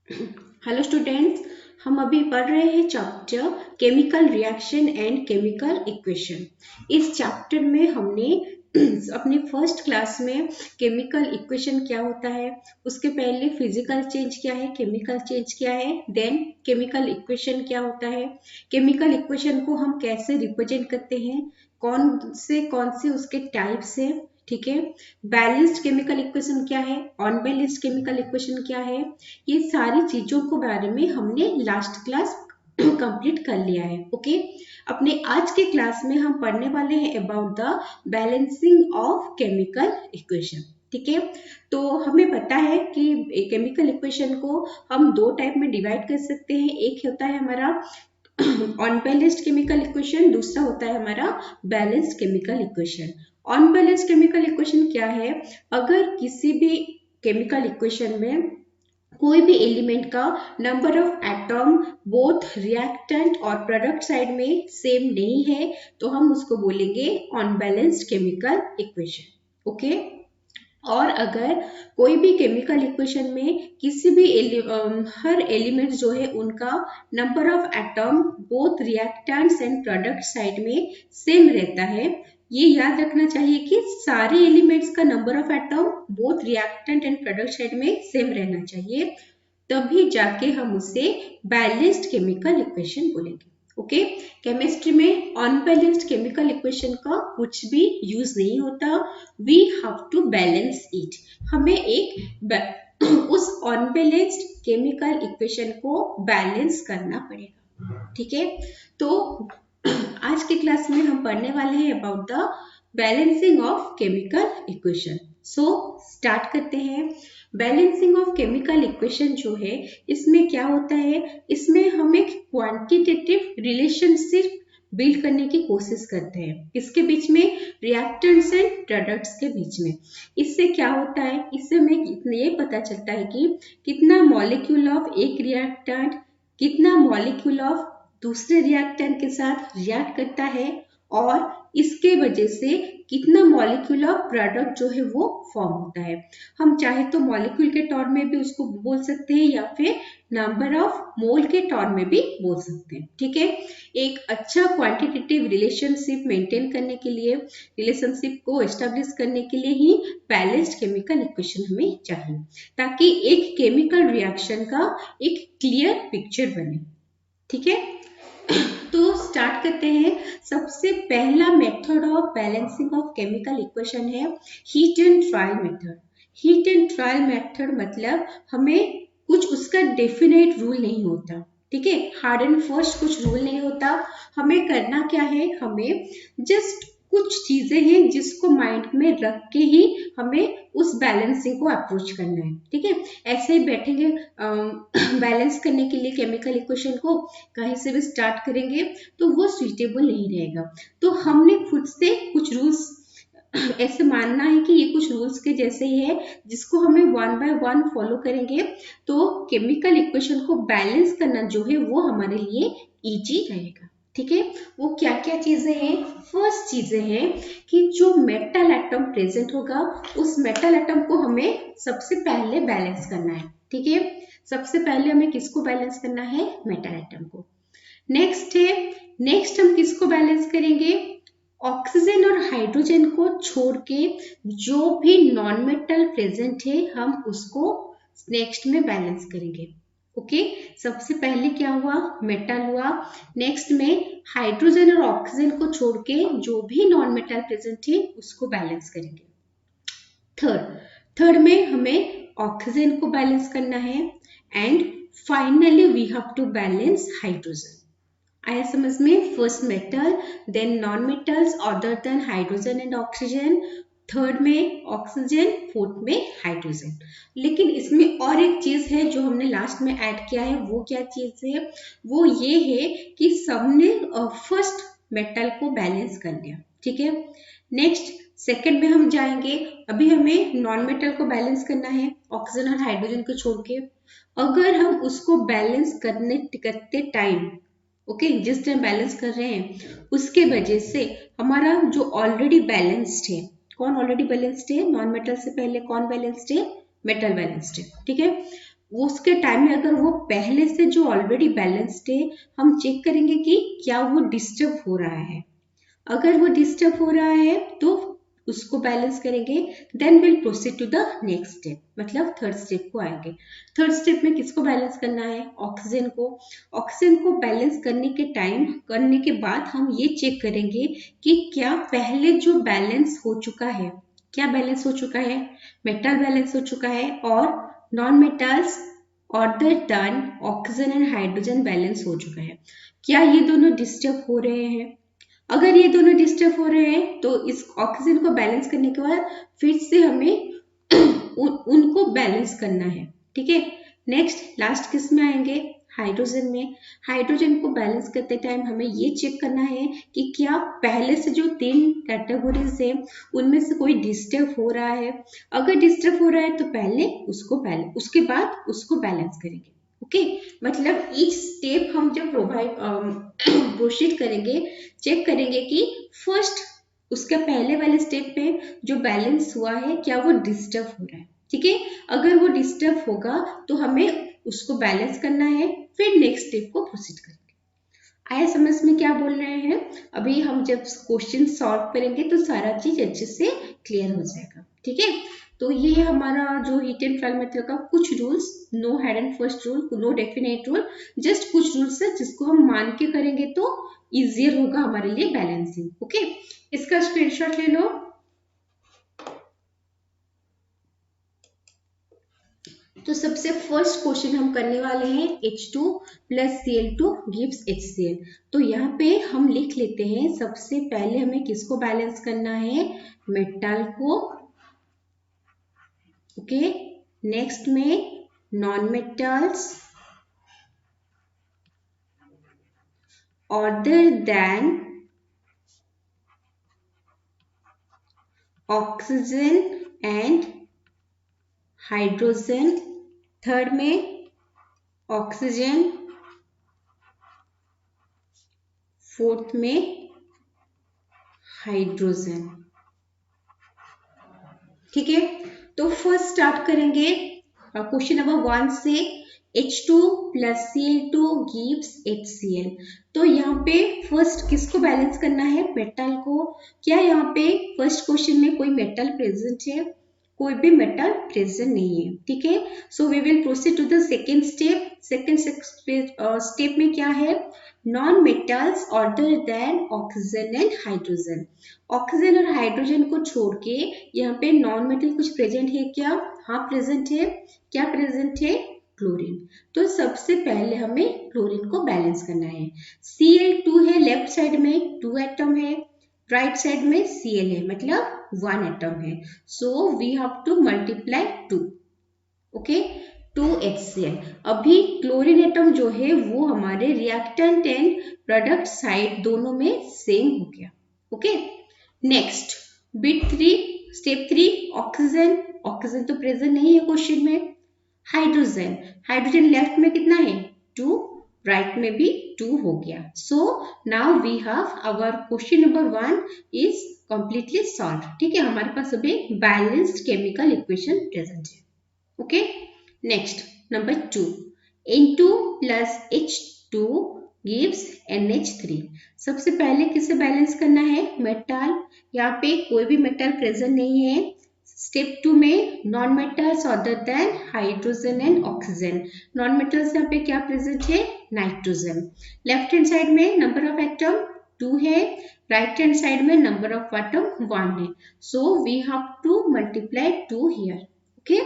Hello students, हम अभी पढ़ रहे हैं chapter chemical reaction and chemical equation. इस चैप्टर में हमने अपने फर्स्ट क्लास में केमिकल इक्वेशन क्या होता है, उसके पहले फिजिकल चेंज क्या है, केमिकल चेंज क्या है, देन केमिकल इक्वेशन क्या होता है, केमिकल इक्वेशन को हम कैसे रिप्रेजेंट करते हैं, कौन से उसके टाइप्स है, ठीक है। बैलेंस्ड केमिकल इक्वेशन क्या है, अनबैलेंस्ड केमिकल इक्वेशन क्या है, ये सारी चीजों के बारे में हमने लास्ट क्लास कंप्लीट कर लिया है। ओके, अपने आज के क्लास में हम पढ़ने वाले हैं about the balancing of chemical equation. ठीक है, तो हमें पता है कि केमिकल इक्वेशन को हम दो टाइप में डिवाइड कर सकते हैं। एक होता है हमारा अनबैलेंस्ड केमिकल इक्वेशन, दूसरा होता है हमारा balanced chemical equation. Unbalanced chemical equation क्या है, अगर किसी भी केमिकल इक्वेशन में कोई भी एलिमेंट का number of atom both reactant और प्रोडक्ट साइड में सेम नहीं है तो हम उसको बोलेंगे अनबैलेंस्ड केमिकल इक्वेशन। ओके, और अगर कोई भी केमिकल इक्वेशन में किसी भी हर एलिमेंट जो है उनका number of atom both reactants and product side में सेम रहता है, ये याद रखना चाहिए कि सारे एलिमेंट्स का number of atom both reactant and product side में सेम रहना चाहिए, तभी जाके हम उसे बैलेंस्ड केमिकल इक्वेशन बोलेंगे। ओके, केमिस्ट्री में अनबैलेंस्ड केमिकल इक्वेशन का कुछ भी यूज नहीं होता, we have to balance it. हमें उस अनबैलेंस्ड केमिकल इक्वेशन को बैलेंस करना पड़ेगा। ठीक है, तो आज के क्लास में हम पढ़ने वाले हैं about the balancing of chemical equation. So start करते हैं। बैलेंसिंग ऑफ केमिकल इक्वेशन जो है, इसमें क्या होता है, इसमें हम एक क्वांटिटेटिव रिलेशनशिप बिल्ड करने की कोशिश करते हैं इसके बीच में, रिएक्टेंट्स एंड प्रोडक्ट्स के बीच में। इससे क्या होता है, इससे हमें ये पता चलता है कि कितना मॉलिक्यूल ऑफ एक रिएक्टेंट कितना मॉलिक्यूल ऑफ दूसरे रिएक्टेंट के साथ रिएक्ट करता है, और इसके वजह से कितना मॉलिक्यूल ऑफ प्रोडक्ट जो है वो फॉर्म होता है। हम चाहे तो मॉलिक्यूल के टर्म में भी उसको बोल सकते हैं या फिर नंबर ऑफ मोल के टर्म में भी बोल सकते हैं। ठीक है, एक अच्छा क्वांटिटेटिव रिलेशनशिप मेंटेन करने के लिए, रिलेशनशिप को एस्टेब्लिश करने के लिए ही बैलेंस्ड केमिकल इक्वेशन हमें चाहिए, ताकि एक केमिकल रिएक्शन का एक क्लियर पिक्चर बने। ठीक है, तो स्टार्ट करते हैं। सबसे पहला method of balancing of chemical equation है hit and trial method. Hit and trial method मतलब हमें कुछ उसका डेफिनेट रूल नहीं होता। ठीक है, हार्ड एंड फर्स्ट कुछ रूल नहीं होता। हमें करना क्या है, हमें जस्ट कुछ चीजें हैं जिसको माइंड में रख के ही हमें उस बैलेंसिंग को अप्रोच करना है। ठीक है, ऐसे ही बैठेंगे बैलेंस करने के लिए केमिकल इक्वेशन को, कहीं से भी स्टार्ट करेंगे तो वो सुइटेबल नहीं रहेगा। तो हमने खुद से कुछ रूल्स ऐसे मानना है कि ये कुछ रूल्स के जैसे ही है, जिसको हमें वन बाय वन फॉलो करेंगे तो केमिकल इक्वेशन को बैलेंस करना जो है वो हमारे लिए इजी रहेगा। ठीक है, वो क्या क्या चीजें हैं, फर्स्ट चीजें हैं कि जो मेटल एटम प्रेजेंट होगा उस मेटल एटम को हमें सबसे पहले बैलेंस करना है। ठीक है, सबसे पहले हमें किसको बैलेंस करना है, मेटल एटम को। नेक्स्ट हम किसको बैलेंस करेंगे, ऑक्सीजन और हाइड्रोजन को छोड़ के जो भी नॉन मेटल प्रेजेंट है हम उसको नेक्स्ट में बैलेंस करेंगे। ओके, सबसे पहले क्या हुआ, मेटल हुआ। नेक्स्ट में हाइड्रोजन और ऑक्सीजन को छोड़ के जो भी नॉन मेटल प्रेजेंट है उसको बैलेंस करेंगे। थर्ड में हमें ऑक्सीजन को बैलेंस करना है, and finally we have to balance hydrogen. आया समझ में, first metal, then non metals other than hydrogen and oxygen, third में ऑक्सीजन, फोर्थ में हाइड्रोजन। लेकिन इसमें और एक चीज है जो हमने लास्ट में ऐड किया है, वो क्या चीज है, वो ये है कि सबने फर्स्ट मेटल को बैलेंस कर लिया। ठीक है, नेक्स्ट सेकंड में हम जाएंगे। अभी हमें नॉन मेटल को बैलेंस करना है ऑक्सीजन और हाइड्रोजन को छोड़ के। अगर हम उसको बैलेंस करते टाइम, ओके, जिस टाइम बैलेंस कर रहे हैं उसके वजह से हमारा जो ऑलरेडी बैलेंस्ड है, कौन ऑलरेडी बैलेंस्ड है, नॉन मेटल से पहले कौन बैलेंस्ड है, मेटल बैलेंस्ड है। ठीक है, वो उसके टाइम में अगर वो पहले से जो ऑलरेडी बैलेंस्ड है, हम चेक करेंगे कि क्या वो डिस्टर्ब हो रहा है। अगर वो डिस्टर्ब हो रहा है तो उसको बैलेंस करेंगे, then will proceed to the next step, मतलब थर्ड स्टेप को आएंगे। थर्ड स्टेप में किसको बैलेंस करना है? ऑक्सीजन को। ऑक्सीजन को बैलेंस करने के बाद हम ये चेक करेंगे कि क्या पहले जो बैलेंस हो चुका है, क्या बैलेंस हो चुका है? मेटल बैलेंस हो चुका है और non metals other than oxygen and hydrogen balance हो चुका है। क्या ये दोनों डिस्टर्ब हो रहे हैं? अगर ये दोनों डिस्टर्ब हो रहे हैं तो इस ऑक्सीजन को बैलेंस करने के बाद फिर से हमें उनको बैलेंस करना है। ठीक है, नेक्स्ट लास्ट किस में आएंगे? हाइड्रोजन में। हाइड्रोजन को बैलेंस करते टाइम हमें ये चेक करना है कि क्या पहले से जो 3 कैटेगरीज है उनमें से कोई डिस्टर्ब हो रहा है। अगर डिस्टर्ब हो रहा है तो पहले उसके बाद उसको बैलेंस करेंगे। ओके, मतलब ईच स्टेप हम जब प्रोसीड करेंगे, चेक करेंगे कि फर्स्ट उसके पहले वाले स्टेप में जो बैलेंस हुआ है क्या वो डिस्टर्ब हो रहा है। ठीक है, अगर वो डिस्टर्ब होगा तो हमें उसको बैलेंस करना है, फिर नेक्स्ट स्टेप को प्रोसीड करेंगे। आया समझ में क्या बोल रहे हैं? अभी हम जब क्वेश्चन सॉल्व करेंगे तो सारा चीज अच्छे से क्लियर हो जाएगा। ठीक है, तो ये है हमारा जो हीट एंड ट्रायल मेथड का कुछ rules. No head and first rule, no definite rule, just कुछ रूल्स है जिसको हम मान के करेंगे तो इजियर होगा हमारे लिए बैलेंसिंग। ओके, इसका स्क्रीनशॉट ले लो। तो सबसे फर्स्ट क्वेश्चन हम करने वाले हैं H2 plus Cl2 gives HCl। तो यहाँ पे हम लिख लेते हैं, सबसे पहले हमें किसको बैलेंस करना है? मेटल को। ओके, नेक्स्ट में non metals other than oxygen and hydrogen. Third में ऑक्सीजन, फोर्थ में हाइड्रोजन। ठीक है, तो फर्स्ट स्टार्ट करेंगे क्वेश्चन नंबर 1 से। H2 plus Cl2 gives HCl। तो यहाँ पे फर्स्ट किसको बैलेंस करना है? मेटल को। क्या यहाँ पे फर्स्ट क्वेश्चन में कोई मेटल प्रेजेंट है? कोई भी मेटल प्रेजेंट नहीं है। ठीक है, so we will proceed to the second step. Second step में क्या है? Non metals other than oxygen and hydrogen. Oxygen और हाइड्रोजन को छोड़ के यहाँ पे नॉन मेटल कुछ प्रेजेंट है क्या? हाँ प्रेजेंट है। क्या प्रेजेंट है? क्लोरीन। तो सबसे पहले हमें क्लोरीन को बैलेंस करना है। Cl2 है, लेफ्ट साइड में 2 एटम है, राइट साइड में Cl है, मतलब 1 एटम है। So we have to multiply 2। Okay, 2 HCl। अभी क्लोरीन एटम जो है वो हमारे रिएक्टेंट एंड प्रोडक्ट साइड दोनों में सेम हो गया। Okay, next bit 3, step 3 oxygen. Oxygen तो प्रेजेंट नहीं है क्वेश्चन में। हाइड्रोजन, हाइड्रोजन लेफ्ट में कितना है? 2, राइट में भी 2 हो गया। So now we have our question number 1 is completely solve. ठीक है, हमारे पास अभी बैलेंस्ड केमिकल इक्वेशन प्रेजेंट है। Okay, next number 2, N2 plus H2 gives NH3। सबसे पहले किसे बैलेंस करना है? मेटल। यहाँ पे कोई भी मेटल प्रेजेंट नहीं है। स्टेप 2 में non metals other than hydrogen and oxygen. Non metals यहाँ पे क्या प्रेजेंट है? नाइट्रोजन। लेफ्ट हैंड साइड में नंबर ऑफ एटम 2 है, राइट हैंड साइड में नंबर ऑफ एटम 1 है। So we have to multiply 2 here. Okay,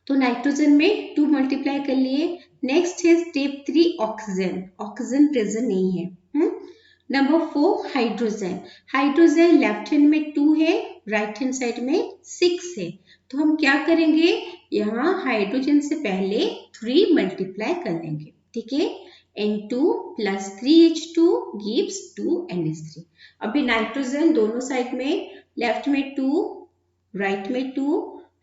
तो नाइट्रोजन में 2 मल्टीप्लाई कर लिए। नेक्स्ट है स्टेप 3 ऑक्सीजन। ऑक्सीजन प्रेजेंट नहीं है। Number 4 hydrogen. Hydrogen left hand में 2 है, राइट हैंड साइड में 6 है। तो हम क्या करेंगे? यहाँ हाइड्रोजन से पहले 3 मल्टीप्लाई कर लेंगे। ठीक है, N2 plus 3H2 gives 2NH3। अभी नाइट्रोजन दोनों साइड में, लेफ्ट में 2, राइट में 2,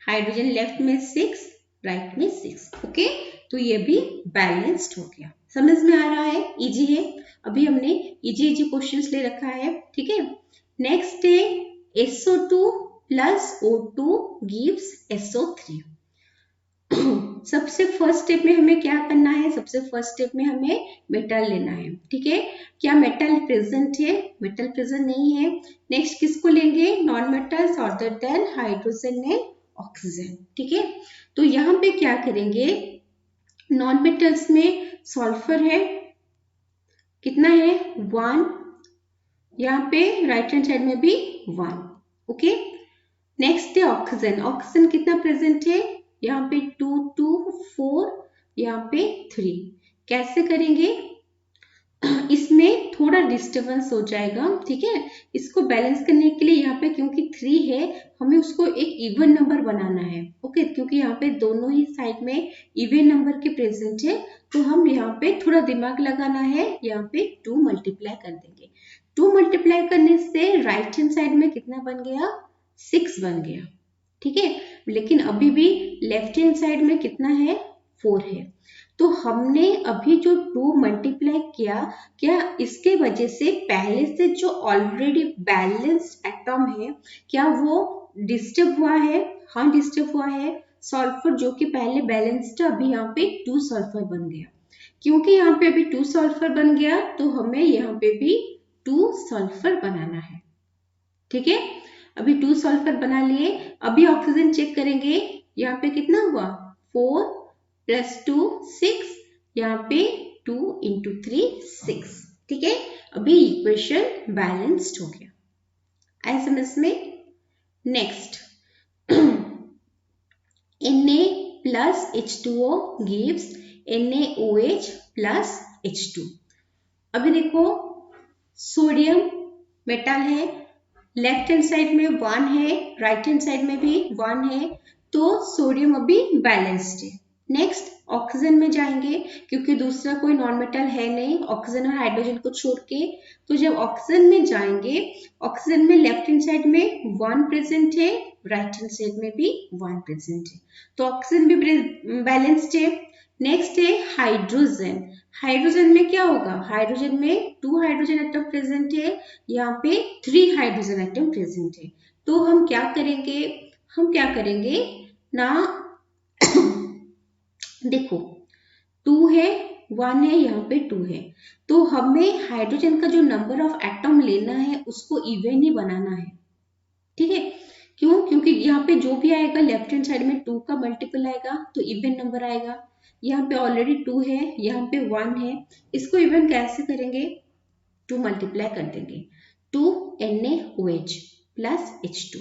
हाइड्रोजन लेफ्ट में 6, राइट में 6। ओके, तो ये भी बैलेंस्ड हो गया। समझ में आ रहा है? इजी है। अभी हमने इजी क्वेश्चंस ले रखा है। ठीक है, नेक्स्ट है SO2 plus O2 gives SO3। सबसे फर्स्ट स्टेप में हमें क्या करना है, सबसे फर्स्ट स्टेप में हमें मेटल लेना है, ठीक है। क्या मेटल प्रेजेंट है? मेटल प्रेजेंट नहीं है। नेक्स्ट किसको लेंगे? Non metals other than hydrogen and oxygen, ठीक है। तो यहाँ पे क्या करेंगे, नॉन मेटल्स में सल्फर है, कितना है? 1। यहाँ पे राइट हैंड साइड में भी 1, ओके। नेक्स्ट है ऑक्सीजन। ऑक्सीजन कितना प्रेजेंट है? यहाँ पे 2 2 4, यहाँ पे 3। कैसे करेंगे? इसमें थोड़ा डिस्टरबेंस हो जाएगा, ठीक है। इसको बैलेंस करने के लिए यहाँ पे क्योंकि 3 है, हमें उसको एक इवन नंबर बनाना है, ओके। क्योंकि यहाँ पे दोनों ही साइड में इवन नंबर के प्रेजेंट है, तो हम यहाँ पे थोड़ा दिमाग लगाना है, यहाँ पे 2 मल्टीप्लाई कर देंगे। 2 मल्टीप्लाई करने से राइट हैंड साइड में कितना बन गया? 6 बन गया, ठीक है। लेकिन अभी भी लेफ्ट हैंड साइड में कितना है? 4 है। तो हमने अभी जो 2 मल्टीप्लाई किया, क्या इसके वजह से पहले से जो ऑलरेडी बैलेंस्ड एटम है, क्या वो डिस्टर्ब हुआ है? हाँ, डिस्टर्ब हुआ है। सल्फर जो कि पहले बैलेंस्ड था, अभी यहाँ पे 2 सल्फर बन गया। क्योंकि यहाँ पे अभी 2 सल्फर बन गया, तो हमें यहाँ पे भी 2 सल्फर बनाना है, ठीक है। अभी 2 सल्फर बना लिए। अभी ऑक्सीजन चेक करेंगे, यहाँ पे कितना हुआ? 4 + 2 6, यहाँ पे 2 × 3 6, ठीक है। अभी इक्वेशन बैलेंस्ड हो गया। आए समझ में? Next Na + H2O gives NaOH + H2। अभी देखो, सोडियम मेटल है, लेफ्ट हैंड साइड में 1 है, राइट हैंड साइड में भी 1 है, तो सोडियम अभी बैलेंस्ड है। नेक्स्ट ऑक्सीजन में जाएंगे, क्योंकि दूसरा कोई नॉन मेटल है नहीं ऑक्सीजन और हाइड्रोजन को छोड़ के। तो जब ऑक्सीजन में जाएंगे, ऑक्सीजन में लेफ्ट हैंड साइड में 1 प्रेजेंट है, राइट हैंड साइड में भी 1 प्रेजेंट है, तो ऑक्सीजन भी बैलेंस्ड है। नेक्स्ट है हाइड्रोजन। हाइड्रोजन में क्या होगा? हाइड्रोजन में 2 हाइड्रोजन एटम प्रेजेंट है, यहाँ पे 3 हाइड्रोजन एटम प्रेजेंट है। तो हम क्या करेंगे? हम क्या करेंगे ना, देखो 2 है, 1 है, यहाँ पे 2 है, तो हमें हाइड्रोजन का जो नंबर ऑफ एटम लेना है उसको इवन ही बनाना है, ठीक है। क्यों? क्योंकि यहाँ पे जो भी आएगा लेफ्ट हैंड साइड में 2 का मल्टीपल आएगा तो इवन नंबर आएगा। यहाँ पे ऑलरेडी 2 है, यहाँ पे 1 है, इसको इवन कैसे करेंगे? 2 मल्टीप्लाई कर देंगे, 2 NaOH + H2।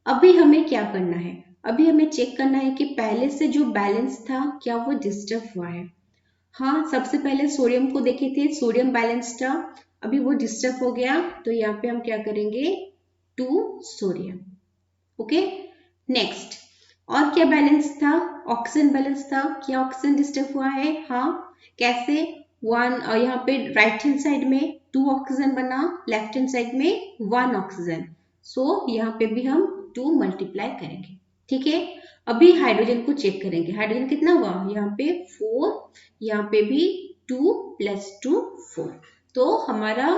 अभी हमें क्या करना है? अभी हमें चेक करना है कि पहले से जो बैलेंस था, क्या वो डिस्टर्ब हुआ है? हाँ, सबसे पहले सोडियम को देखे थे, सोडियम बैलेंस था, अभी वो डिस्टर्ब हो गया, तो यहाँ पे हम क्या करेंगे? 2 सोडियम, ओके। नेक्स्ट और क्या बैलेंस था? ऑक्सीजन बैलेंस था। क्या ऑक्सीजन डिस्टर्ब हुआ है? हाँ, कैसे? 1 और यहाँ पे राइट हैंड साइड में 2 ऑक्सीजन बना, लेफ्ट हैंड साइड में 1 ऑक्सीजन, सो यहाँ पे भी हम 2 मल्टीप्लाई करेंगे, ठीक है। अभी हाइड्रोजन को चेक करेंगे, हाइड्रोजन कितना हुआ? यहाँ पे 4, यहाँ पे भी 2 + 2 4। तो हमारा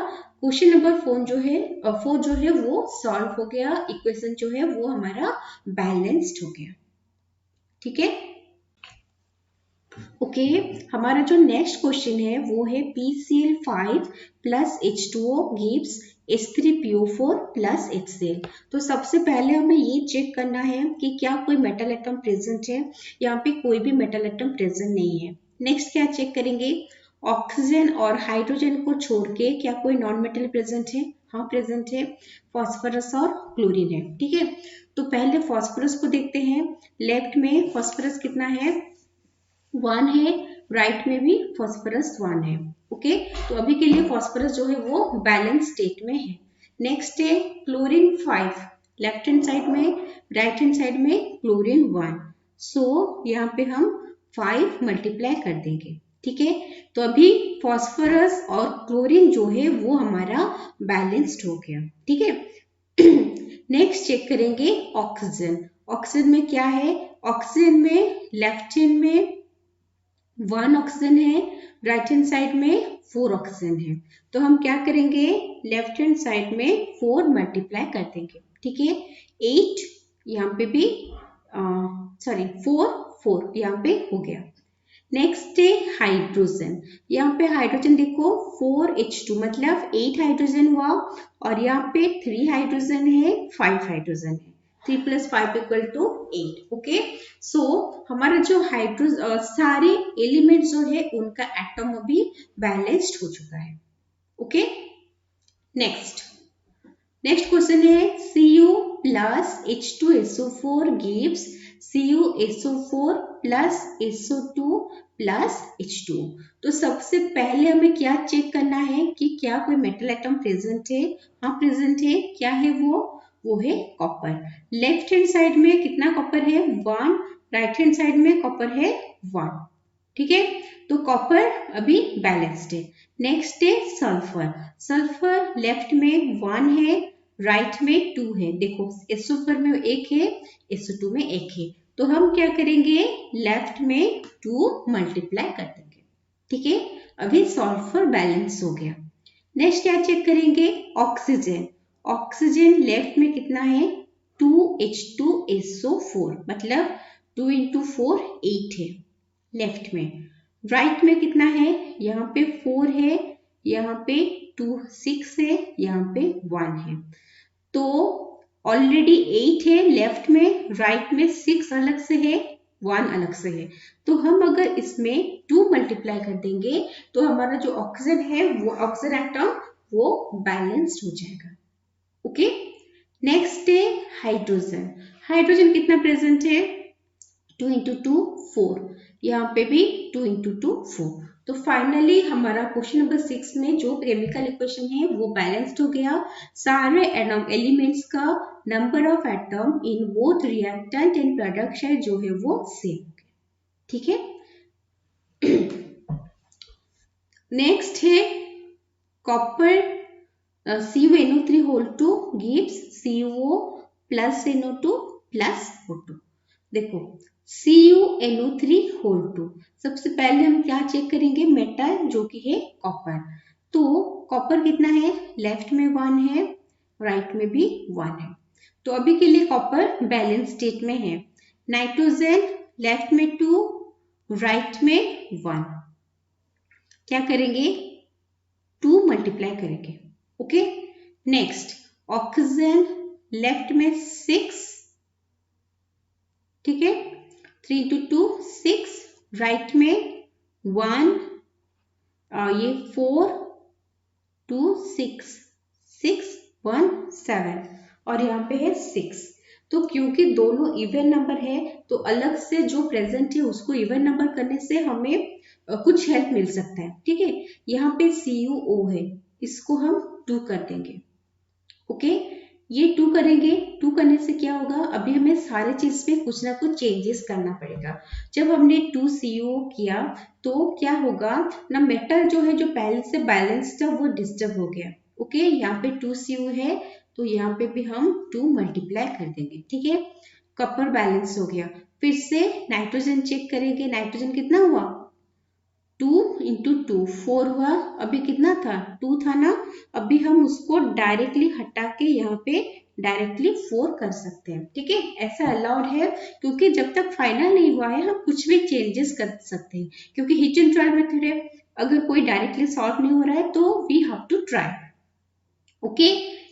क्वेश्चन नंबर 4 जो है वो सॉल्व हो गया, इक्वेशन जो है वो हमारा बैलेंस्ड हो गया, ठीक है। ओके, हमारा जो नेक्स्ट क्वेश्चन है वो है PCl5 + H2O gives H3PO4 + HCl। तो सबसे पहले हमें ये चेक करना है कि क्या कोई मेटल एटम प्रेजेंट है। यहाँ पे कोई भी मेटल एटम प्रेजेंट नहीं है। नेक्स्ट क्या चेक करेंगे? ऑक्सीजन और हाइड्रोजन को छोड़ के क्या कोई नॉन मेटल प्रेजेंट है? हाँ, प्रेजेंट है, फॉस्फोरस और क्लोरीन है, ठीक है। तो पहले फॉस्फोरस को देखते हैं। लेफ्ट में फॉस्फोरस कितना है? 1 है, राइट में भी फॉस्फोरस 1 है, ओके। तो अभी के लिए फॉस्फोरस जो है वो बैलेंस स्टेट में है। नेक्स्ट है क्लोरीन 5, लेफ्ट हैंड साइड में, राइट हैंड साइड में क्लोरीन 1, सो यहाँ पे हम 5 मल्टीप्लाई कर देंगे, ठीक है। तो अभी फॉस्फोरस और क्लोरीन जो है वो हमारा बैलेंस्ड हो गया, ठीक है। नेक्स्ट चेक करेंगे ऑक्सीजन। ऑक्सीजन में क्या है? ऑक्सीजन में लेफ्ट हैंड में 1 ऑक्सीजन है, राइट हैंड साइड में 4 ऑक्सीजन है, तो हम क्या करेंगे? लेफ्ट हैंड साइड में 4 मल्टीप्लाई कर देंगे, ठीक है। 8 यहाँ पे भी 4 4 यहाँ पे हो गया। नेक्स्ट है हाइड्रोजन। यहाँ पे हाइड्रोजन देखो 4H2 मतलब 8 हाइड्रोजन हुआ और यहाँ पे 3 हाइड्रोजन है, 5 हाइड्रोजन है। 3 + 5 = 8। ओके, सो हमारा जो सारे एलिमेंट जो है उनका एटम अभी बैलेंस्ड हो चुका है। ओके, नेक्स्ट क्वेश्चन है Cu + H2SO4 gives CuSO4 + SO2 + H2O। तो सबसे पहले हमें क्या चेक करना है कि क्या कोई मेटल एटम प्रेजेंट है। हाँ प्रेजेंट है। क्या है वो है कॉपर। लेफ्ट हैंड साइड में कितना कॉपर है 1, राइट हैंड साइड में कॉपर है 1। ठीक है, तो कॉपर अभी बैलेंस्ड है। नेक्स्ट है सल्फर लेफ्ट में 1 है, राइट में 2 है। देखो SO4 में 1 है, SO2 में 1 है, तो हम क्या करेंगे लेफ्ट में 2 मल्टीप्लाई कर देंगे। ठीक है, अभी सल्फर बैलेंस हो गया। नेक्स्ट क्या चेक करेंगे ऑक्सीजन लेफ्ट में कितना है 2H2SO4 मतलब 2 × 4 8 है लेफ्ट में। राइट में कितना है यहाँ पे 4 है, यहाँ पे 2 6 है, यहाँ पे 1 है। तो ऑलरेडी 8 है लेफ्ट में, राइट में 6 अलग से है, 1 अलग से है। तो हम अगर इसमें 2 मल्टीप्लाई कर देंगे तो हमारा जो ऑक्सीजन है वो ऑक्सीजन एटम वो बैलेंस्ड हो जाएगा। ओके, नेक्स्ट है हाइड्रोजन कितना प्रेजेंट है 2 × 2 4, यहाँ पे भी 2 × 2 4। तो फाइनली हमारा क्वेश्चन नंबर 6 में जो केमिकल इक्वेशन है वो बैलेंस्ड हो गया। सारे एलिमेंट्स का number of atom in both reactant and product side जो है वो सेम हो गया। ठीक है, नेक्स्ट है copper CuNO3 gives CO + NO2 + O2। देखो CuNO3 सबसे पहले हम क्या चेक करेंगे मेटल जो कि है कॉपर। तो कॉपर कितना है लेफ्ट में 1 है, राइट में भी 1 है। तो अभी के लिए कॉपर बैलेंस स्टेट में है। नाइट्रोजन लेफ्ट में 2, राइट में 1। क्या करेंगे 2 मल्टीप्लाई करेंगे। ओके, नेक्स्ट ऑक्सीजन लेफ्ट में 6, ठीक है 3 × 2 6, राइट में 1, ये 4 2 6 6 1 7 और यहाँ पे है 6। तो क्योंकि दोनों इवन नंबर है तो अलग से जो प्रेजेंट है उसको इवन नंबर करने से हमें कुछ हेल्प मिल सकता है। ठीक है, यहाँ पे CuO है, इसको हम 2 कर देंगे। ओके, ये 2 करेंगे, 2 करने से क्या होगा अभी हमें सारे चीज में कुछ ना कुछ चेंजेस करना पड़ेगा। जब हमने 2 CuO किया तो क्या होगा ना मेटल जो है जो पहले से बैलेंस्ड था वो डिस्टर्ब हो गया। ओके, यहाँ पे 2 Cu है तो यहाँ पे भी हम 2 मल्टीप्लाई कर देंगे। ठीक है, कॉपर बैलेंस हो गया। फिर से नाइट्रोजन चेक करेंगे, नाइट्रोजन कितना हुआ 2 × 2 4 हुआ, अभी कितना था 2 था ना, अभी हम उसको डायरेक्टली हटा के यहाँ पे डायरेक्टली 4 कर सकते हैं। ठीक है, ऐसा अलाउड है क्योंकि जब तक फाइनल नहीं हुआ है हम कुछ भी चेंजेस कर सकते हैं क्योंकि हिट एंड ट्रायल मेथड है। अगर कोई डायरेक्टली सॉल्व नहीं हो रहा है तो we have to try. Okay,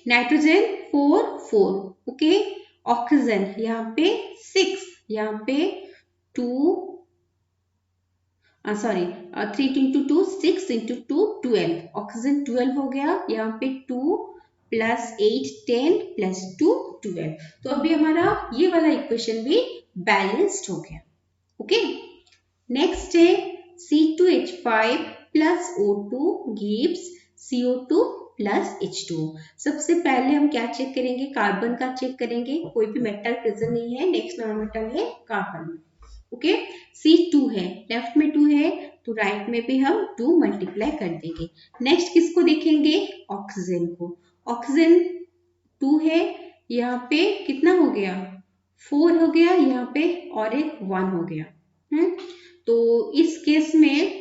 nitrogen 4 4। Okay, oxygen यहाँ पे 6, यहाँ पे 2 3 × 2 6 × 2 12, ऑक्सीजन 12 हो गया। यहाँ पे 2 + 8 10 + 2 12। तो अभी हमारा ये वाला इक्वेशन भी बैलेंस्ड हो गया। ओके, नेक्स्ट है C2H5 + O2 gives CO2 + H2O। सबसे पहले हम क्या चेक करेंगे कार्बन का चेक करेंगे, कोई भी मेटल प्रेजेंट नहीं है, नेक्स्ट नॉन मेटल है कार्बन। ओके, C2 है लेफ्ट में 2 है तो राइट में भी हम 2 मल्टीप्लाई कर देंगे। नेक्स्ट किसको देखेंगे ऑक्सीजन को, ऑक्सीजन 2 है, यहाँ पे कितना हो गया 4 हो गया, यहाँ पे और एक 1 हो गया। तो इस केस में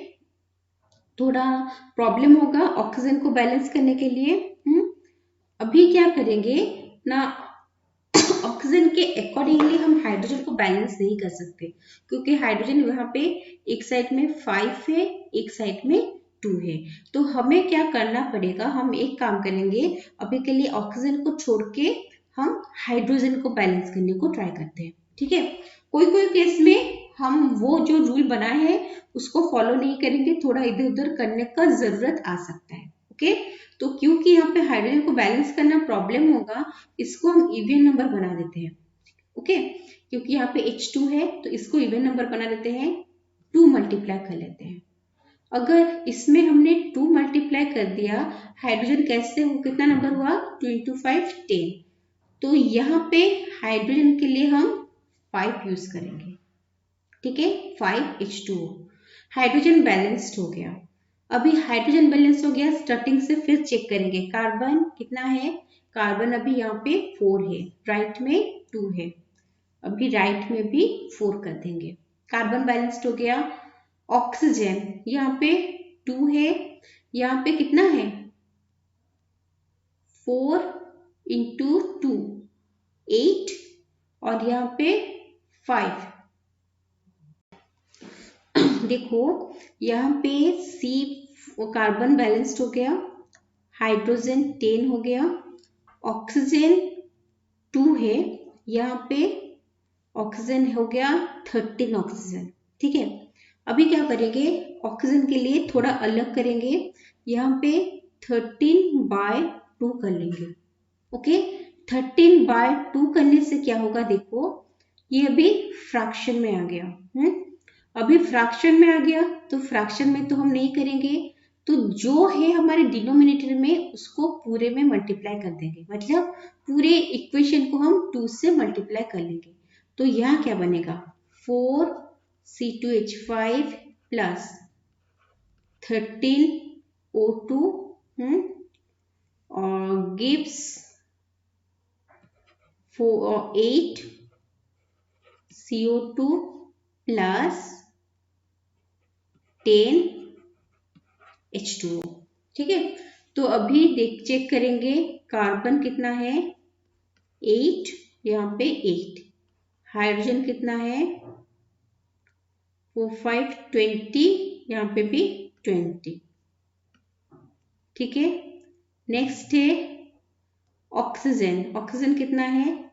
थोड़ा प्रॉब्लम होगा ऑक्सीजन को बैलेंस करने के लिए। अभी क्या करेंगे ना ऑक्सीजन के अकॉर्डिंगली हम हाइड्रोजन को बैलेंस नहीं कर सकते, क्योंकि हाइड्रोजन यहाँ पे एक साइड में 5 है, एक साइड में 2 है। तो हमें क्या करना पड़ेगा, हम एक काम करेंगे, अभी के लिए ऑक्सीजन को छोड़ के हम हाइड्रोजन को बैलेंस करने को ट्राई करते हैं। ठीक है, कोई कोई केस में हम वो जो रूल बनाए हैं उसको फॉलो नहीं करेंगे, थोड़ा इधर उधर करने का जरूरत आ सकता है। ओके, तो क्योंकि यहाँ पे हाइड्रोजन को बैलेंस करना प्रॉब्लम होगा, इसको हम इवन नंबर बना देते हैं। ओके, क्योंकि यहाँ पे H2 है तो इसको इवन नंबर बना देते हैं, 2 मल्टीप्लाई कर लेते हैं। अगर इसमें हमने 2 मल्टीप्लाई कर दिया, हाइड्रोजन कैसे हो, कितना नंबर हुआ, 2 × 5 10। तो यहाँ पे हाइड्रोजन के लिए हम 5 यूज करेंगे। ठीक है, 5H2O, हाइड्रोजन बैलेंस्ड हो गया। अभी हाइड्रोजन बैलेंस हो गया, स्टार्टिंग से फिर चेक करेंगे, कार्बन कितना है, कार्बन अभी यहाँ पे 4 है, राइट में 2 है, अभी राइट में भी 4 कर देंगे, कार्बन बैलेंस्ड हो गया। ऑक्सीजन यहाँ पे 2 है, यहाँ पे कितना है, 4 × 2 8, और यहाँ पे 5। देखो यहाँ पे C कार्बन बैलेंस्ड हो गया, हाइड्रोजन 10 हो गया, ऑक्सीजन 2 है, यहाँ पे ऑक्सीजन हो गया 13 ऑक्सीजन। ठीक है, अभी क्या करेंगे, ऑक्सीजन के लिए थोड़ा अलग करेंगे, यहाँ पे 13/2 कर लेंगे। ओके, 13/2 करने से क्या होगा, देखो ये अभी फ्रैक्शन में आ गया। अभी फ्रैक्शन में आ गया, तो फ्रैक्शन में तो हम नहीं करेंगे, तो जो है हमारे डिनोमिनेटर में उसको पूरे में मल्टीप्लाई कर देंगे, मतलब पूरे इक्वेशन को हम 2 से मल्टीप्लाई कर लेंगे। तो यहाँ क्या बनेगा, 4C2H5 प्लस 13O2 और गिव्स 8CO2 प्लस 10H2O। ठीक है, तो अभी चेक करेंगे, कार्बन कितना है, 8, यहाँ पे 8, हाइड्रोजन कितना है, 4 5 20, यहाँ पे भी 20। ठीक है, नेक्स्ट है ऑक्सीजन, ऑक्सीजन कितना है,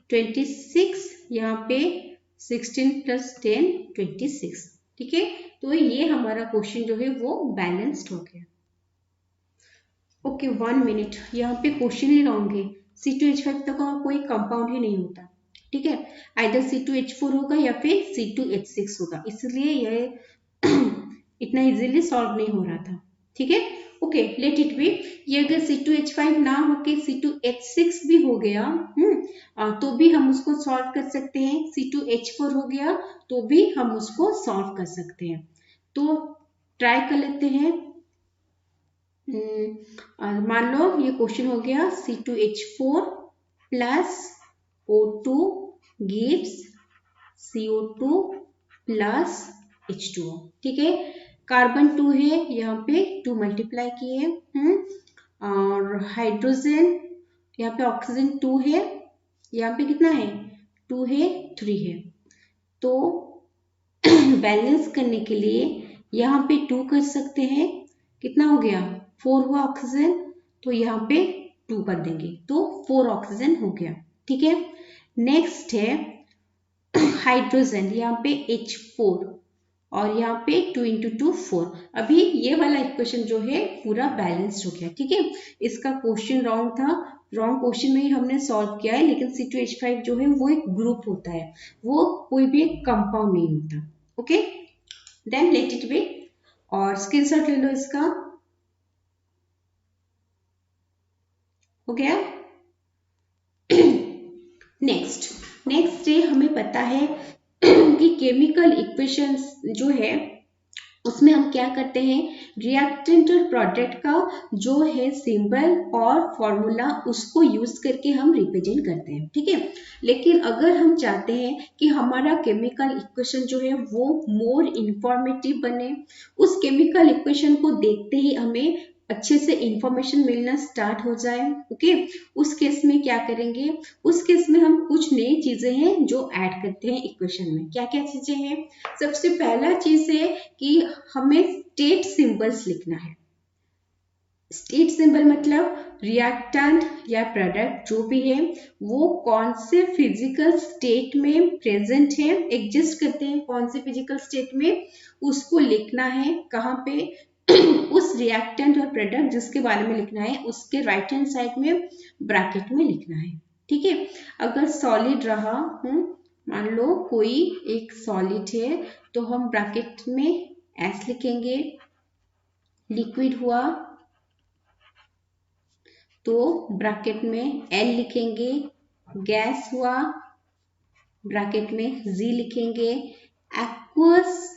26, यहाँ पे 16 + 10 26। ठीक है, तो ये हमारा क्वेश्चन जो है वो बैलेंस्ड हो गया। ओके, 1 मिनट, यहाँ पे क्वेश्चन ही रॉन्ग है, C2H5 तक का कोई कंपाउंड ही नहीं होता। ठीक है, आइदर C2H4 होगा या फिर C2H6 होगा, इसलिए ये इतना इजीली सॉल्व नहीं हो रहा था। ठीक है, ओके, लेट इट बी। ये अगर C2H5 ना होके C2H6 भी हो गया तो भी हम उसको सॉल्व कर सकते हैं, C2H4 हो गया तो भी हम उसको सॉल्व कर सकते हैं। तो ट्राई कर लेते हैं, मान लो ये क्वेश्चन हो गया, C2H4 plus O2 gives CO2 plus H2O। ठीक है, कार्बन 2 है, यहाँ पे 2 मल्टीप्लाई किए, और हाइड्रोजन यहाँ पे ऑक्सीजन 2 है, यहाँ पे कितना है, 2 है, 3 है, तो बैलेंस करने के लिए यहाँ पे 2 कर सकते हैं, कितना हो गया, 4 हुआ ऑक्सीजन, तो यहाँ पे 2 कर देंगे, तो 4 ऑक्सीजन हो गया। ठीक है, नेक्स्ट है हाइड्रोजन, यहाँ पे H4 और यहाँ पे 2 × 2 4। अभी ये वाला इक्वेशन जो है पूरा बैलेंस्ड हो गया। ठीक है, इसका क्वेश्चन रॉन्ग था, रॉन्ग क्वेश्चन में ही हमने सॉल्व किया है, लेकिन C2H5 जो है वो एक ग्रुप होता है, वो कोई भी एक कंपाउंड नहीं होता। Okay, then let it be, और स्क्रीनशॉट ले लो इसका, हो गया। नेक्स्ट डे हमें पता है कि केमिकल इक्वेशंस जो है उसमें हम क्या करते हैं, रिएक्टेंट और प्रोडक्ट का जो है सिंबल और फॉर्मूला उसको यूज करके हम रिप्रेजेंट करते हैं। ठीक है, लेकिन अगर हम चाहते हैं कि हमारा केमिकल इक्वेशन जो है वो मोर इंफॉर्मेटिव बने, उस केमिकल इक्वेशन को देखते ही हमें अच्छे से इंफॉर्मेशन मिलना स्टार्ट हो जाए। ओके, उस केस में क्या करेंगे, उस केस में हम कुछ नई चीजें हैं जो ऐड करते हैं इक्वेशन में। क्या क्या चीजें हैं? सबसे पहला चीज है कि हमें स्टेट सिंबल्स लिखना है। स्टेट सिंबल मतलब रिएक्टेंट या प्रोडक्ट जो भी है वो कौन से फिजिकल स्टेट में प्रेजेंट है, एग्जिस्ट करते हैं कौन से फिजिकल स्टेट में, उसको लिखना है। कहाँ पे? उस रिएक्टेंट और प्रोडक्ट जिसके बारे में लिखना है उसके राइट हैंड साइड में ब्रैकेट में लिखना है। ठीक है, अगर सॉलिड रहा, मान लो कोई एक सॉलिड है तो हम ब्रैकेट में एस लिखेंगे। लिक्विड हुआ तो ब्रैकेट में एल लिखेंगे। गैस हुआ ब्रैकेट में जी लिखेंगे। एक्वस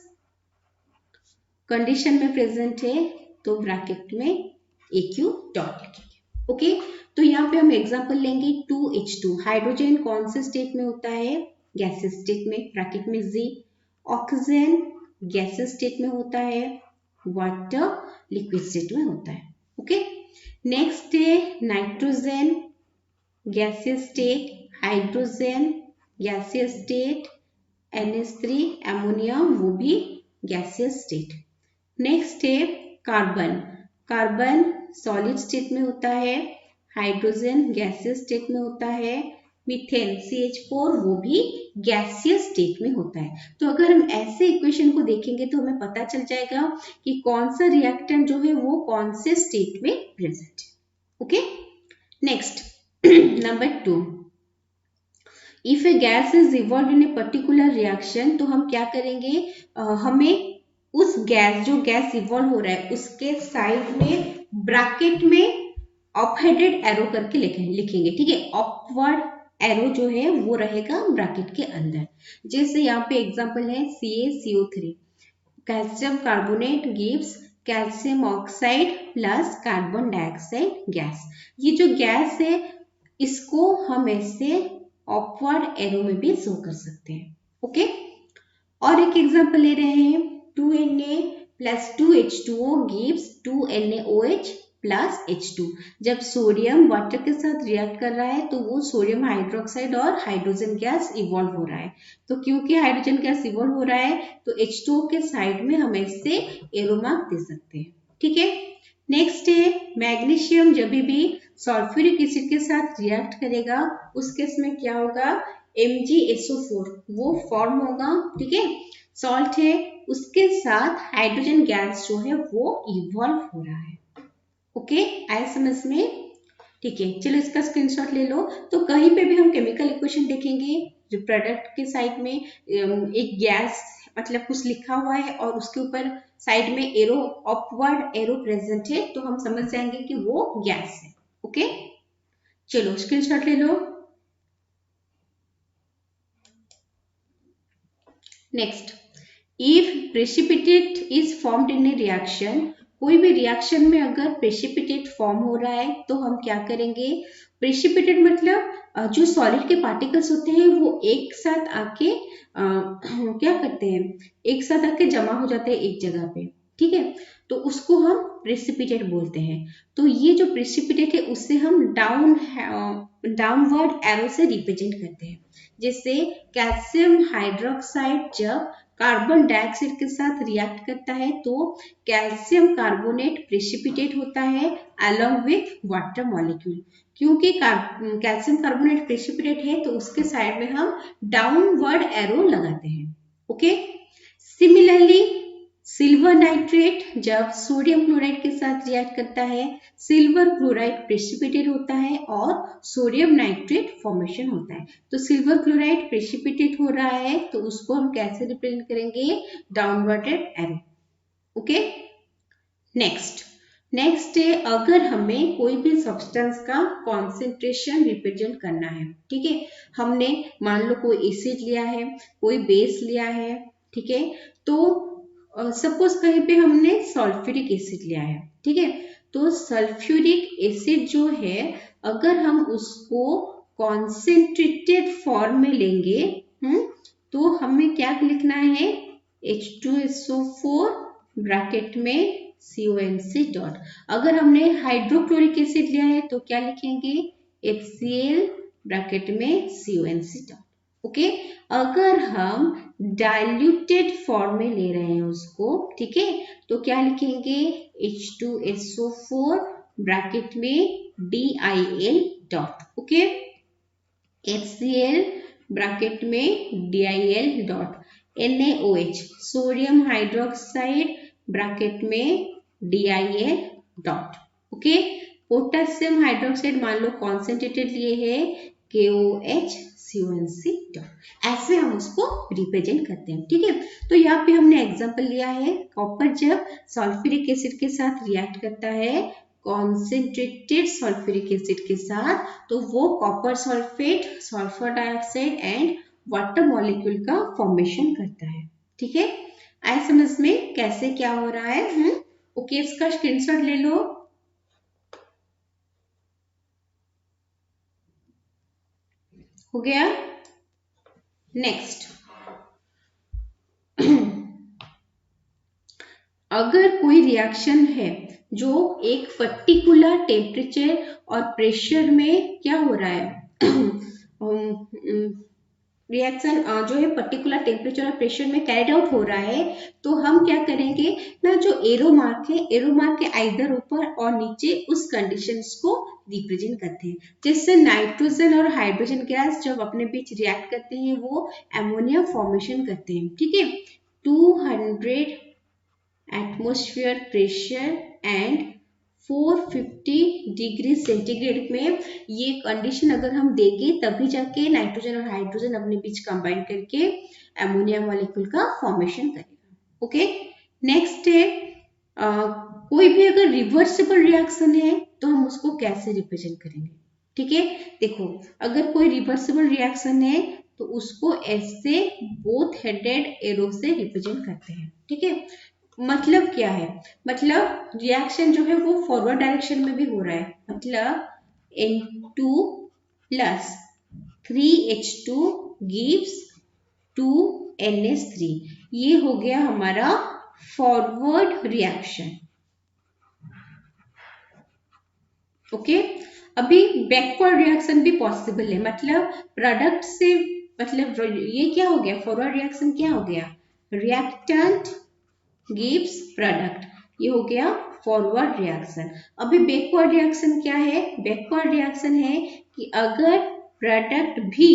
कंडीशन में प्रेजेंट है तो ब्रैकेट में AQ डॉट लिखेंगे। ओके, तो यहाँ पे हम एग्जांपल लेंगे 2H2 हाइड्रोजन कौन से स्टेट में होता है? गैसेस स्टेट में, ब्रैकेट में जी। ऑक्सीजन गैसेस स्टेट में होता है, वाटर लिक्विड स्टेट में होता है। ओके, नेक्स्ट है nitrogen gaseous state, hydrogen gaseous state, NH3 ammonia वो भी गैसियस स्टेट। नेक्स्ट है कार्बन, कार्बन सॉलिड स्टेट में होता है, हाइड्रोजन गैसियस स्टेट में होता है, मीथेन CH4 वो भी गैसियस स्टेट में होता है। तो अगर हम ऐसे इक्वेशन को देखेंगे तो हमें पता चल जाएगा कि कौन सा रिएक्टेंट जो है वो कौन से स्टेट में प्रेजेंट है। Okay, next number 2, if A gas is evolve in a particular reaction, तो हम क्या करेंगे, हमें उस गैस जो गैस इवॉल्व हो रहा है उसके साइड में ब्रैकेट में अप हेडेड एरो करके लिखेंगे। ठीक है, अपवर्ड एरो जो है वो रहेगा ब्रैकेट के अंदर। जैसे यहाँ पे एग्जांपल है CaCO3, calcium carbonate gives calcium oxide plus carbon dioxide gas. ये जो गैस है इसको हम ऐसे अपवर्ड एरो में भी शो कर सकते हैं। ओके, और एक एग्जांपल ले रहे हैं 2Na plus 2H2O gives 2NaOH plus H2। जब सोडियम वाटर के साथ रिएक्ट कर रहा है तो वो सोडियम हाइड्रोक्साइड और हाइड्रोजन गैस इवॉल्व हो रहा है। तो क्योंकि हाइड्रोजन गैस इवॉल्व हो रहा है तो H2O के साइड में हम इससे एरो मार्क दे सकते हैं। ठीक है, नेक्स्ट है मैग्नीशियम जब भी सल्फ्यूरिक एसिड के साथ रिएक्ट करेगा उस केस में क्या होगा, MgSO4 वो फॉर्म होगा। ठीक है, सॉल्ट है उसके साथ हाइड्रोजन गैस जो है वो इवॉल्व हो रहा है। ओके, आए समझ में? ठीक है, चलो इसका स्क्रीनशॉट ले लो। तो कहीं पे भी हम केमिकल इक्वेशन देखेंगे जो प्रोडक्ट के साइड में एक गैस मतलब कुछ लिखा हुआ है और उसके ऊपर साइड में एरो अपवर्ड एरो प्रेजेंट है तो हम समझ जाएंगे कि वो गैस है। ओके, चलो स्क्रीनशॉट ले लो। Next, if precipitate is formed in a reaction, कोई भी रिएक्शन में अगर प्रेसिपिटेट फॉर्म हो रहा है तो हम क्या करेंगे, प्रेसिपिटेट मतलब जो सॉलिड के पार्टिकल्स होते हैं वो एक साथ आके क्या करते हैं, एक साथ आके जमा हो जाते हैं एक जगह पे। ठीक है, तो उसको हम प्रेसिपिटेट बोलते हैं। तो ये जो प्रेसिपिटेट है उससे हम डाउनवर्ड एरो से रिप्रेजेंट करते हैं। जैसे कैल्शियम हाइड्रोक्साइड जब कार्बन डाइऑक्साइड के साथ रिएक्ट करता है तो कैल्शियम कार्बोनेट प्रेसिपिटेट होता है अलोंग विथ वाटर मॉलिक्यूल। क्योंकि कैल्शियम कार्बोनेट प्रेसिपिटेट है तो उसके साइड में हम डाउनवर्ड एरो लगाते हैं। ओके, सिमिलरली सिल्वर नाइट्रेट जब सोडियम क्लोराइड के साथ रिएक्ट करता है सिल्वर क्लोराइड प्रेसिपिटेट होता है और सोडियम नाइट्रेट फॉर्मेशन होता है। तो सिल्वर क्लोराइड प्रेसिपिटेट हो रहा है तो उसको हम कैसे रिप्रेजेंट करेंगे, डाउनवर्डेड एरो। ओके, नेक्स्ट है अगर हमें कोई भी सब्सटेंस का कॉन्सेंट्रेशन रिप्रेजेंट करना है। ठीक है, हमने मान लो कोई एसिड लिया है, कोई बेस लिया है। ठीक है, तो सपोज कहीं पे हमने सल्फ्यूरिक एसिड लिया है। ठीक है, तो सल्फ्यूरिक एसिड जो है अगर हम उसको कॉन्सेंट्रेटेड फॉर्म में लेंगे तो हमें क्या लिखना है, H2SO4 ब्रैकेट में CONC डॉट। अगर हमने हाइड्रोक्लोरिक एसिड लिया है तो क्या लिखेंगे HCl ब्रैकेट में CONC डॉट। ओके, अगर हम डाइल्यूटेड फॉर्म में ले रहे हैं उसको, ठीक है, तो क्या लिखेंगे H2SO4 ब्रैकेट में DIL dot. Okay, HCl bracket में DIL dot. NaOH sodium hydroxide bracket में DIL dot. Okay, potassium hydroxide मान लो कॉन्सेंट्रेटेड लिए है KOH CONC डॉट। ऐसे हम उसको रिप्रेजेंट करते हैं, ठीक है। तो यहाँ पे हमने एग्जांपल लिया है, कॉपर जब सल्फ्यूरिक एसिड के साथ रिएक्ट करता है कॉन्सेंट्रेटेड सल्फ्यूरिक एसिड के साथ, तो वो copper sulphate, sulphur dioxide and water molecule का फॉर्मेशन करता है, ठीक है। आए समझ में कैसे क्या हो रहा है? ओके, इसका स्क्रीनशॉट ले लो। हो गया? नेक्स्ट, अगर कोई रिएक्शन है जो एक पर्टिकुलर टेम्परेचर और प्रेशर में क्या हो रहा है रिएक्शन जो है पर्टिकुलर टेम्परेचर और प्रेशर में कैरिड आउट हो रहा है, तो हम क्या करेंगे ना, जो एरो मार्क है, एरो मार्क के आइदर ऊपर और नीचे उस कंडीशंस को रिप्रेजेंट करते हैं। जैसे नाइट्रोजन और हाइड्रोजन गैस जब अपने बीच रिएक्ट करते हैं वो एमोनिया फॉर्मेशन करते हैं, ठीक है। 200 atmosphere pressure and 450 degree centigrade में ये कंडीशन अगर हम देंगे तभी जाके नाइट्रोजन और हाइड्रोजन अपने बीच कंबाइन करके एमोनिया मॉलिक्यूल का फॉर्मेशन करेगा। ओके, नेक्स्ट है कोई भी अगर रिवर्सिबल रिएक्शन है तो हम उसको कैसे रिप्रेजेंट करेंगे, ठीक है। देखो, अगर कोई रिवर्सिबल रिएक्शन है तो उसको ऐसे बोथ हेडेड एरो से रिप्रेजेंट करते हैं, ठीक है। मतलब क्या है, मतलब रिएक्शन जो है वो फॉरवर्ड डायरेक्शन में भी हो रहा है, मतलब N2 plus 3H2 gives 2NH3, ये हो गया हमारा फॉरवर्ड रिएक्शन। ओके, अभी बैकवर्ड रिएक्शन भी पॉसिबल है, मतलब प्रोडक्ट से, मतलब ये क्या हो गया, फॉरवर्ड रिएक्शन क्या हो गया, रिएक्टेंट गिव्स प्रोडक्ट, ये हो गया फॉरवर्ड रिएक्शन। अभी बैकवर्ड रिएक्शन क्या है, बैकवर्ड रिएक्शन है कि अगर प्रोडक्ट भी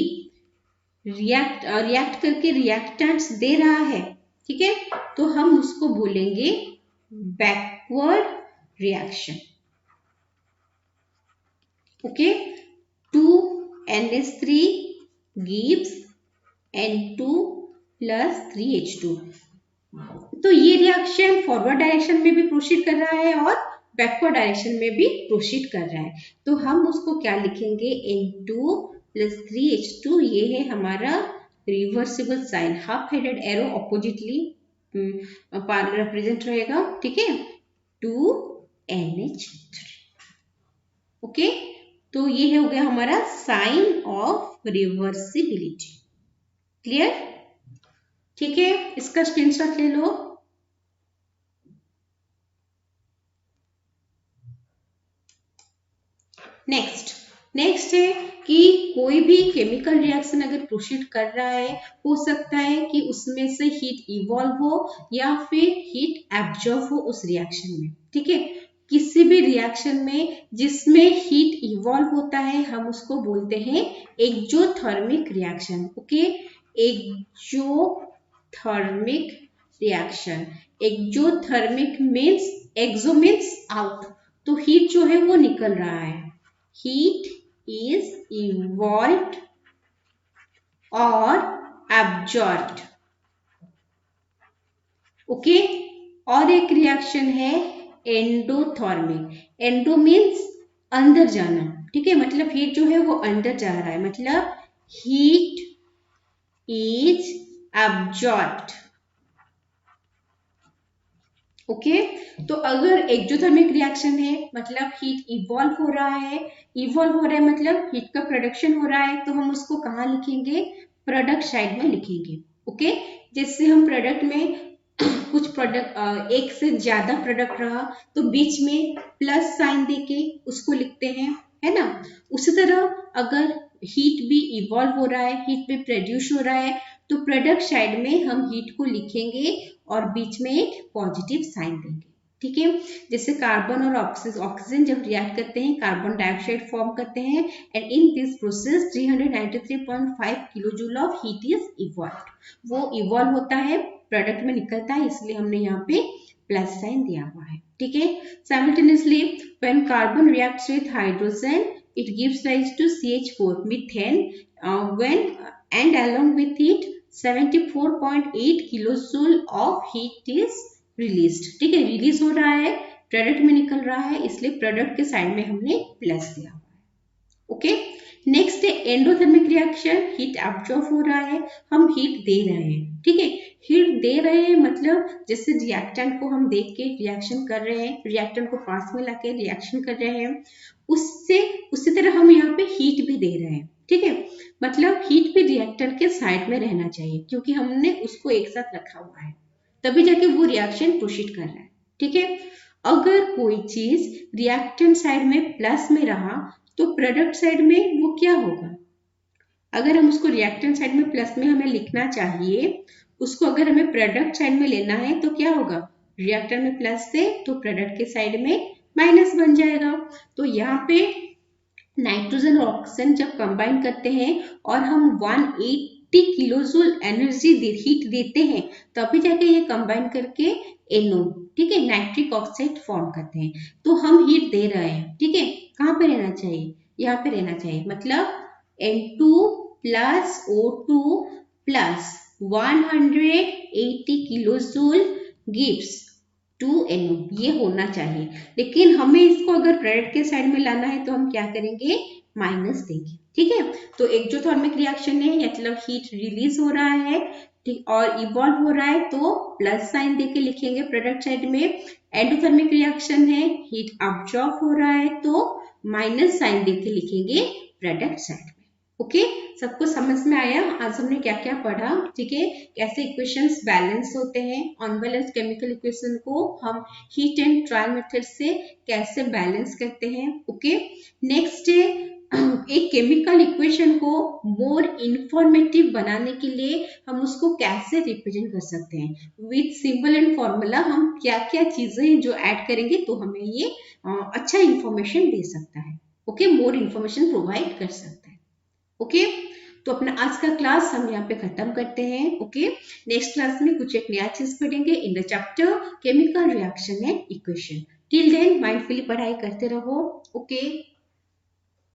रिएक्ट करके रिएक्टेंट्स दे रहा है, ठीक है, तो हम उसको बोलेंगे backward reaction. Okay, 2NH3 gives N2 plus 3H2, तो ये रिएक्शन फॉरवर्ड डायरेक्शन में भी प्रोसीड कर रहा है और बैकवर्ड डायरेक्शन में भी प्रोसीड कर रहा है, तो हम उसको क्या लिखेंगे, N2 plus 3H2, ये है हमारा reversible sign, half headed arrow oppositely represent रहेगा, ठीक है, 2NH3। ओके, तो ये हो गया हमारा साइन ऑफ रिवर्सिबिलिटी। क्लियर? ठीक है, इसका स्क्रीनशॉट ले लो। नेक्स्ट है कि कोई भी केमिकल रिएक्शन अगर प्रोसीड कर रहा है, हो सकता है कि उसमें से हीट इवॉल्व हो या फिर हीट एब्जॉर्ब हो उस रिएक्शन में, ठीक है। किसी भी रिएक्शन में जिसमें हीट इवॉल्व होता है हम उसको बोलते हैं exothermic reaction. Okay, exothermic reaction, exothermic means exo means out, तो हीट जो है वो निकल रहा है, heat is evolved or absorbed। Okay, और एक रिएक्शन है एंडोथर्मिक, एंडो मीन्स अंदर जाना, ठीक है, मतलब हीट जो है वो अंदर जा रहा है, मतलब हीट इज एब्जॉर्ब्ड। ओके, तो अगर एक्सोथर्मिक रिएक्शन है मतलब हीट इवॉल्व हो रहा है, मतलब हीट का प्रोडक्शन हो रहा है, तो हम उसको कहाँ लिखेंगे, प्रोडक्ट साइड में लिखेंगे। ओके, जैसे हम प्रोडक्ट में कुछ प्रोडक्ट एक से ज्यादा प्रोडक्ट रहा तो बीच में प्लस साइन देके उसको लिखते हैं, है ना। उसी तरह अगर हीट भी इवॉल्व हो रहा है, हीट भी प्रोड्यूस हो रहा है, तो प्रोडक्ट साइड में हम हीट को लिखेंगे और बीच में एक पॉजिटिव साइन देंगे, ठीक है। जैसे कार्बन और ऑक्सीजन जब रिएक्ट करते हैं कार्बन डाइऑक्साइड फॉर्म करते हैं, and in this process 393.5 kilojoule of heat is evolve, वो इवॉल्व होता है, प्रोडक्ट में निकलता है, इसलिए हमने यहाँ पे प्लस साइन दिया हुआ है, ठीक है। Simultaneously when carbon reacts with hydrogen it gives rise to CH4 methane when and along with it 74.8 kilojoule of heat is released, ठीक है। रिलीज हो रहा है, प्रोडक्ट में निकल रहा है, इसलिए प्रोडक्ट के साइड में हमने प्लस दिया हुआ है, ओके। नेक्स्ट है एंडोथर्मिक रिएक्शन, हीट एब्जॉर्ब हो रहा है, हम हीट दे रहे हैं, ठीक है। हीट दे रहे हैं मतलब जैसे रिएक्टेंट को हम देख के रिएक्शन कर रहे हैं, रिएक्टेंट को पास में लाके रिएक्शन कर रहे हैं, उससे उसी तरह हम यहाँ पे हीट भी दे रहे हैं, ठीक है। मतलब हीट भी रिएक्टेंट के साइड में रहना चाहिए क्योंकि हमने उसको एक साथ रखा हुआ है, तभी जाके वो रिएक्शन प्रोसीड कर रहा है, ठीक है। अगर कोई चीज रिएक्टेंट साइड में प्लस में रहा तो प्रोडक्ट साइड में वो क्या होगा, अगर हम उसको रिएक्टेंट साइड में प्लस में हमें लिखना चाहिए, उसको अगर हमें प्रोडक्ट साइड में लेना है तो क्या होगा, रिएक्टेंट में प्लस से तो प्रोडक्ट के साइड में माइनस बन जाएगा। तो यहाँ पे नाइट्रोजन और ऑक्सीजन जब कंबाइन करते हैं और हम 180 किलोजूल एनर्जी हीट देते हैं तभी जाके ये कंबाइन करके NO, ठीक है, नाइट्रिक ऑक्साइड फॉर्म करते हैं। तो हम हीट दे रहे हैं, ठीक है। कहाँ पे रहना चाहिए, यहाँ पे रहना चाहिए, मतलब N2 plus O2 plus 180 kilojoule gives 2NO, ये होना चाहिए। लेकिन हमें इसको अगर प्रोडक्ट के साइड में लाना है तो हम क्या करेंगे, माइनस देंगे, ठीक है। तो एक्सोथर्मिक रिएक्शन है, मतलब हीट रिलीज हो रहा है, ठीक, और इवॉल्व हो रहा है तो प्लस साइन देके लिखेंगे प्रोडक्ट साइड में। एंडोथर्मिक रिएक्शन है, हीट अब्जॉर्ब हो रहा है तो माइनस साइन देके लिखेंगे प्रोडक्ट साइड में, ओके। सबको समझ में आया आज हमने क्या क्या पढ़ा, ठीक है। कैसे इक्वेशंस बैलेंस होते हैं, अनबैलेंस्ड केमिकल इक्वेशन को हम हीट एंड ट्रायल मेथड से कैसे बैलेंस करते हैं, ओके। नेक्स्ट एक केमिकल इक्वेशन को मोर इंफॉर्मेटिव बनाने के लिए हम उसको कैसे रिप्रेजेंट कर सकते हैं, विथ सिंबल एंड फॉर्मूला हम क्या क्या चीजें जो ऐड करेंगे तो हमें ये अच्छा इंफॉर्मेशन दे सकता है, ओके, मोर इंफॉर्मेशन प्रोवाइड कर सकता है, ओके। तो अपना आज का क्लास हम यहाँ पे खत्म करते हैं, ओके। नेक्स्ट क्लास में कुछ एक नया चीज पढ़ेंगे in the chapter chemical reaction and equation. Till then mindfully पढ़ाई करते रहो, ओके।